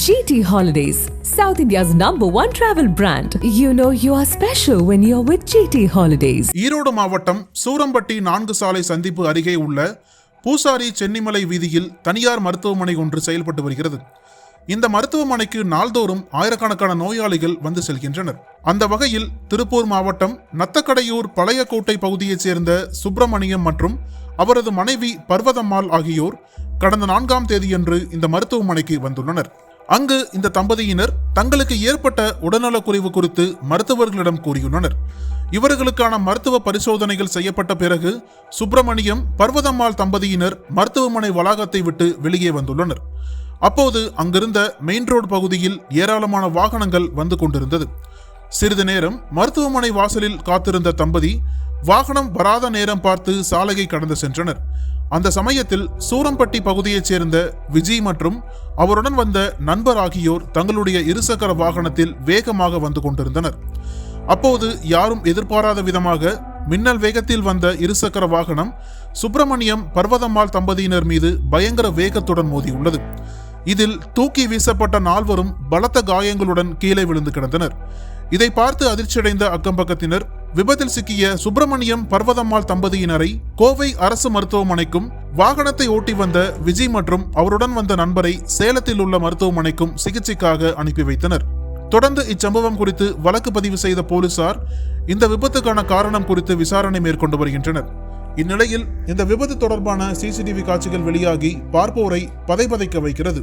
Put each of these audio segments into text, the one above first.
GT Holidays, South India's #1 travel brand. You know you are special when you're with GT Holidays. Erode மாவட்டம் சூரம்பட்டி 4 சாலை சந்திப்பு அருகே உள்ள பூசாரி சென்னிமலை வீதியில் தனியார் மருத்துவமனை ஒன்று செயல்பட்டு வருகிறது. இந்த மருத்துவமனைக்கு நாள்தோறும் ஆயிரக்கணக்கான நோயாளிகள் வந்து செல்கின்றனர். அந்த வகையில் திருப்பூர் மாவட்டம் நத்தக்கடையூர் பழையக்கோட்டை பகுதியைச் சேர்ந்த சுப்பிரமணியம் மற்றும் அவரது மனைவி பர்வதம்மாள் ஆகியோர் கடந்த 4ஆம் தேதியன்று இந்த மருத்துவமனைக்கு வந்துள்ளனர். அங்கு இந்த தம்பதியினர் தங்களுக்கு ஏற்பட்ட உடல்நலக்குறைவு குறித்து மருத்துவர்களிடம் கூறியுள்ளனர். இவர்களுக்கான மருத்துவ பரிசோதனைகள் செய்யப்பட்ட பிறகு சுப்பிரமணியம் பர்வதம்மாள் தம்பதியினர் மருத்துவமனை வளாகத்தை விட்டு வெளியே வந்துள்ளனர். அப்போது அங்கிருந்த மெயின் ரோடு பகுதியில் ஏராளமான வாகனங்கள் வந்து கொண்டிருந்தது. சிறிது நேரம் மருத்துவமனை வாசலில் காத்திருந்த தம்பதி வாகனம் வராத நேரம் பார்த்து சாலையை கடந்து சென்றனர். அந்த சமயத்தில் சூரம்பட்டி பகுதியைச் சேர்ந்த விஜய் மற்றும் அவருடன் வந்த நண்பர் ஆகியோர் தங்களுடைய இருசக்கர வாகனத்தில் வேகமாக வந்து கொண்டிருந்தனர். அப்போது யாரும் எதிர்பாராத விதமாக மின்னல் வேகத்தில் வந்த இருசக்கர வாகனம் சுப்பிரமணியம் பர்வதம்மாள் தம்பதியினர் மீது பயங்கர வேகத்துடன் மோதியுள்ளது. இதில் தூக்கி வீசப்பட்ட 4வரும் பலத்த காயங்களுடன் கீழே விழுந்து கிடந்தனர். இதை பார்த்து அதிர்ச்சியடைந்த அக்கம்பக்கத்தினர் விபத்தில் சிக்கிய சுப்பிரமணியம் பர்வதம்மாள் தம்பதியினரை கோவை அரசு மருத்துவமனைக்கும் வாகனத்தை ஓட்டி வந்த விஜய் மற்றும் அவருடன் வந்த நண்பரை சேலத்தில் உள்ள மருத்துவமனைக்கும் சிகிச்சைக்காக அனுப்பி வைத்தனர். தொடர்ந்து இச்சம்பவம் குறித்து வழக்கு பதிவு செய்த போலீசார் இந்த விபத்துக்கான காரணம் குறித்து விசாரணை மேற்கொண்டு வருகின்றனர். இந்நிலையில் இந்த விபத்து தொடர்பான சிசிடிவி காட்சிகள் வெளியாகி பார்ப்போரை பதைபதைக்க வைக்கிறது.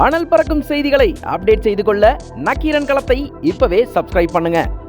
அனல் பறக்கும் செய்திகளை அப்டேட் செய்து கொள்ள நக்கீரன் களத்தை இப்பவே சப்ஸ்கிரைப் பண்ணுங்க.